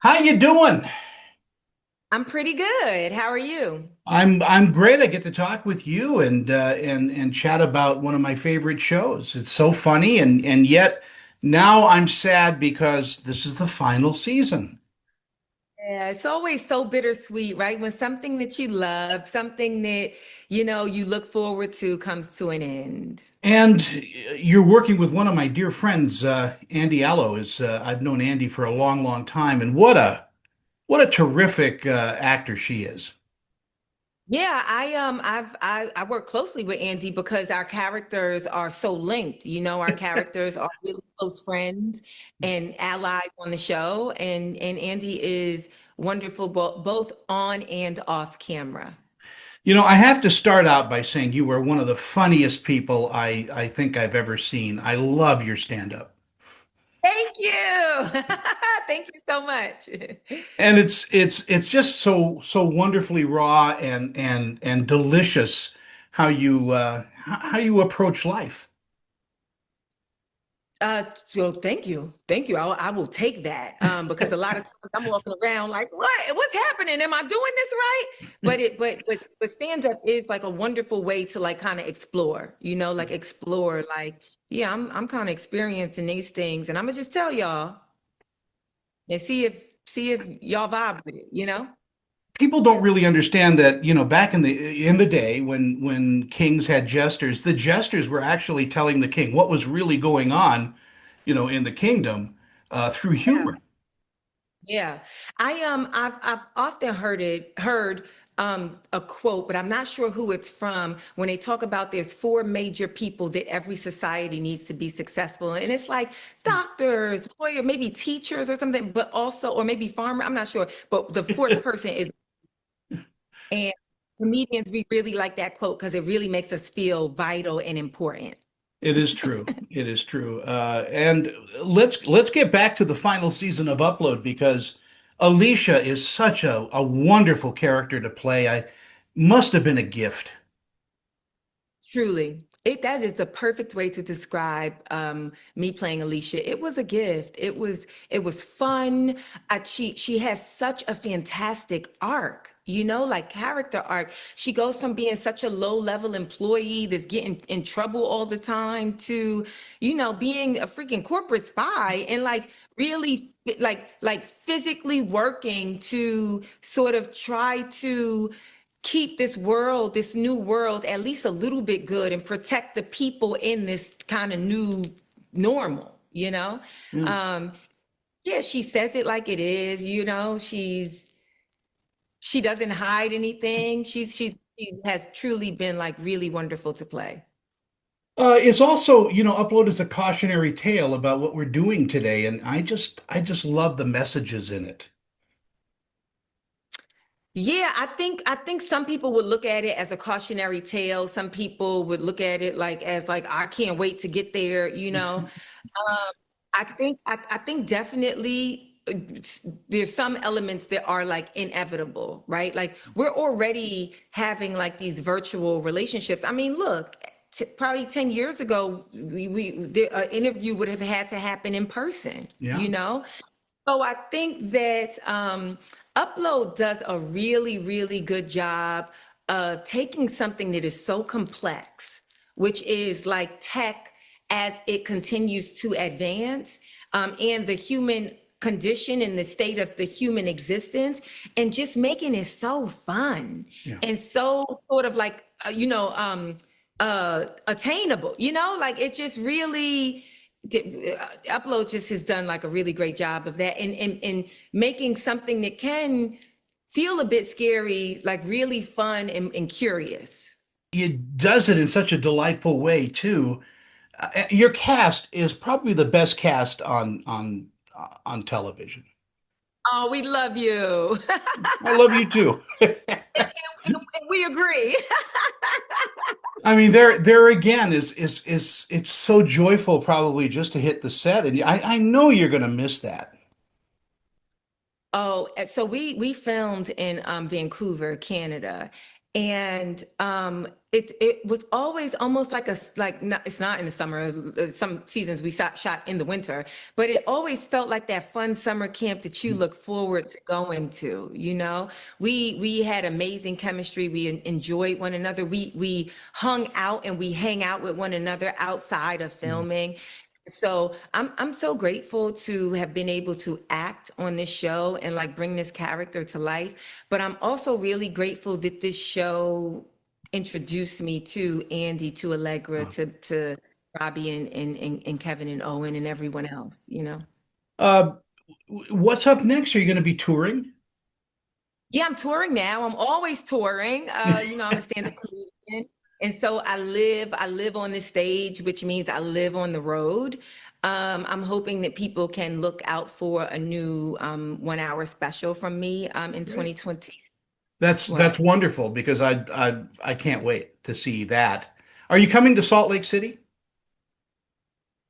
How you doing? I'm pretty good. How are you? I'm great. I get to talk with you and chat about one of my favorite shows. It's so funny and yet now I'm sad because this is the final season. Yeah, it's always so bittersweet, right? When something that you love, something that you look forward to comes to an end. And you're working with one of my dear friends, Andy Allo. Is I've known Andy for a long, long time, and what a terrific actor she is. Yeah, I work closely with Andy because our characters are so linked. Our characters are really close friends and allies on the show, and Andy is wonderful both on and off camera. You know, I have to start out by saying you are one of the funniest people I think I've ever seen. I love your stand-up. Thank you. Thank you so much. And it's just so wonderfully raw and delicious how you approach life. So thank you. Thank you. I will take that. Because a lot of times I'm walking around like, what's happening? Am I doing this right? But stand up is like a wonderful way to like kind of explore, like explore, like, yeah, I'm kind of experiencing these things and I'm gonna just tell y'all and see if y'all vibe with it. People don't really understand that, you know, back in the day when kings had jesters, the jesters were actually telling the king what was really going on, you know, in the kingdom through Yeah. humor. Yeah. I've often heard a quote, but I'm not sure who it's from when they talk about there's four major people that every society needs to be successful. And it's like doctors, lawyer, maybe teachers or something, but also or maybe farmer, I'm not sure. But the fourth person is and comedians, we really like that quote because it really makes us feel vital and important. It is true. It is true. And let's get back to the final season of Upload because Alicia is such a wonderful character to play. I must have been a gift. Truly. That is the perfect way to describe me playing Alicia. It was a gift. It was fun. She has such a fantastic arc, like character arc. She goes from being such a low level employee that's getting in trouble all the time to, being a freaking corporate spy and like really like physically working to sort of try to keep this world, this new world, at least a little bit good and protect the people in this kind of new normal. Yeah. Um, yeah, she says it like it is, she doesn't hide anything. She has truly been like really wonderful to play. It's also, you know, Upload is a cautionary tale about what we're doing today, and I just love the messages in it. Yeah, I think some people would look at it as a cautionary tale. Some people would look at it like as like I can't wait to get there. I think definitely there's some elements that are like inevitable, right? Like we're already having like these virtual relationships. I mean, look, probably 10 years ago, an interview would have had to happen in person, Yeah. you know? So I think that Upload does a really, really good job of taking something that is so complex, which is like tech as it continues to advance, and the human condition and the state of the human existence, and just making it so fun Yeah. and so sort of like, attainable, like it just really Upload just has done like a really great job of that and making something that can feel a bit scary, like really fun and curious. It does it in such a delightful way too. Your cast is probably the best cast on television. Oh, we love you. I love you too. And we agree. I mean, there again is it's so joyful probably just to hit the set, and I know you're gonna miss that. Oh, so we filmed in Vancouver, Canada, And it was always almost like not, it's not in the summer. Some seasons we shot in the winter, but it always felt like that fun summer camp that you look forward to going to. You know, we had amazing chemistry. We enjoyed one another. We hung out and we hang out with one another outside of filming. So I'm so grateful to have been able to act on this show and like bring this character to life. But I'm also really grateful that this show introduced me to Andy, to Allegra, to Robbie and Kevin and Owen and everyone else, you know. Uh, what's up next? Are you going to be touring? Yeah, I'm touring now. I'm always touring. I'm a stand-up comedian. And so I live on the stage, which means I live on the road. I'm hoping that people can look out for a new 1 hour special from me in Great. 2020. That's What? wonderful because I can't wait to see that. Are you coming to Salt Lake City?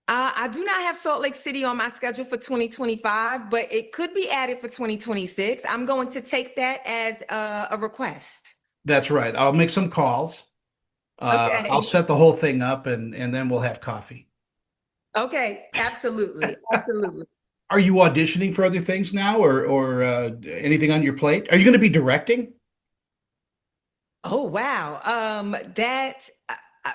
I do not have Salt Lake City on my schedule for 2025, but it could be added for 2026. I'm going to take that as a request. That's right. I'll make some calls. I'll Okay. set the whole thing up and then we'll have coffee. Okay. Absolutely. Absolutely. Are you auditioning for other things now or anything on your plate? Are you going to be directing? Oh wow. That I,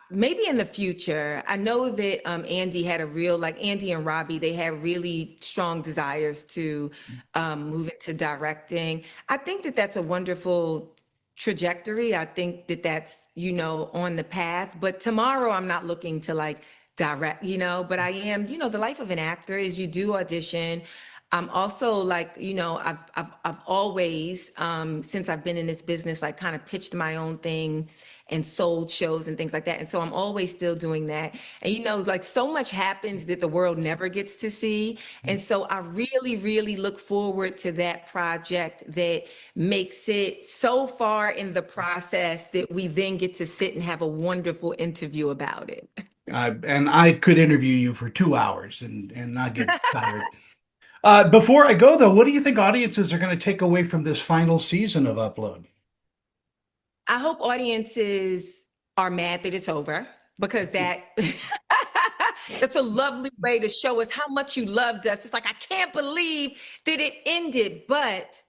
maybe in the future. I know that Andy had a real like Andy and Robbie. They had really strong desires to move into directing. I think that that's a wonderful trajectory. I think that that's on the path. But tomorrow, I'm not looking to like direct. But I am. The life of an actor is you do audition. I'm also like, I've always, since I've been in this business, like kind of pitched my own thing and sold shows and things like that. And so I'm always still doing that. And, like so much happens that the world never gets to see. And so I really, really look forward to that project that makes it so far in the process that we then get to sit and have a wonderful interview about it. And I could interview you for 2 hours and not get tired. Before I go, though, what do you think audiences are going to take away from this final season of Upload? I hope audiences are mad that it's over because that's a lovely way to show us how much you loved us. It's like I can't believe that it ended, but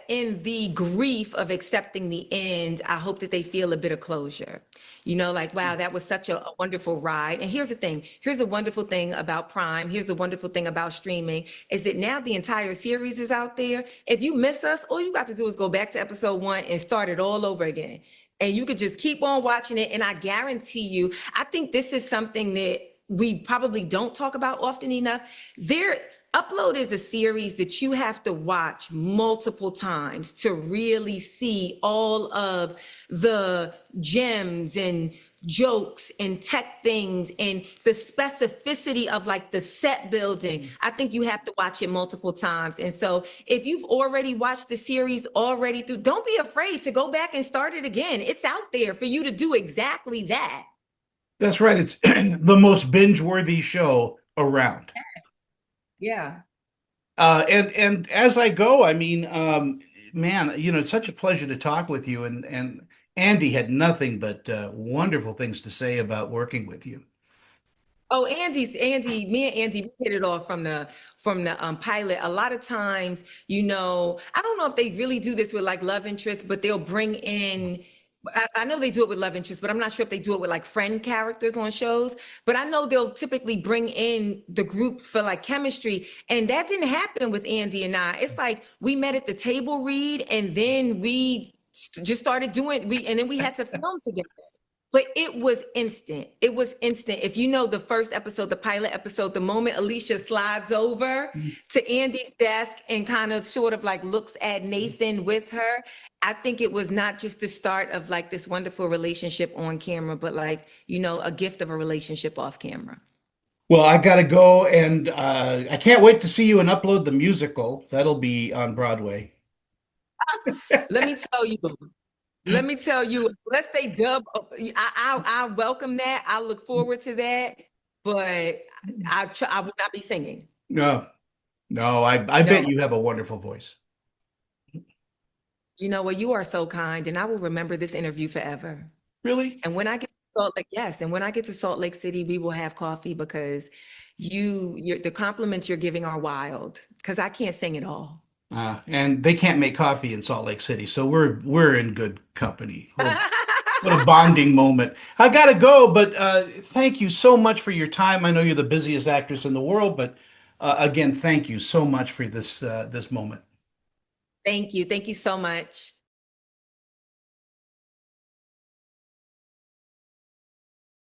in the grief of accepting the end, I hope that they feel a bit of closure. Like wow, that was such a wonderful ride. And here's the thing. Here's a wonderful thing about Prime. Here's the wonderful thing about streaming is that now the entire series is out there. If you miss us, all you got to do is go back to episode 1 and start it all over again. And you could just keep on watching it. And I guarantee you, I think this is something that we probably don't talk about often enough. There, Upload is a series that you have to watch multiple times to really see all of the gems and jokes and tech things and the specificity of like the set building. I think you have to watch it multiple times. And so if you've already watched the series already through, don't be afraid to go back and start it again. It's out there for you to do exactly that. That's right. It's the most binge-worthy show around. Yeah. And as I go, I mean, man, it's such a pleasure to talk with you. And Andy had nothing but wonderful things to say about working with you. Oh, Andy, me and Andy, we hit it off from the pilot. A lot of times, I don't know if they really do this with like love interest, but they'll bring in. I know they do it with love interest, but I'm not sure if they do it with like friend characters on shows. But I know they'll typically bring in the group for like chemistry, and that didn't happen with Andy and I. It's like we met at the table read, and then we just started doing and then we had to film together. But it was instant. It was instant. If you know the first episode, the pilot episode, the moment Alicia slides over to Andy's desk and kind of sort of like looks at Nathan with her, I think it was not just the start of like this wonderful relationship on camera, but like, a gift of a relationship off camera. Well, I got to go, and I can't wait to see you and Upload the musical. That'll be on Broadway. Let me tell you, let me tell you, unless they dub, I welcome that. I look forward to that, but I will not be singing. No, no, I bet No. you have a wonderful voice. You know what? You are so kind, and I will remember this interview forever. Really? And when I get to Salt Lake, yes, and when I get to Salt Lake City, we will have coffee because the compliments you're giving are wild. Because I can't sing at all. And they can't make coffee in Salt Lake City, so we're in good company. What a bonding moment. I gotta go, but thank you so much for your time. I know you're the busiest actress in the world, but again, thank you so much for this moment. Thank you. Thank you so much.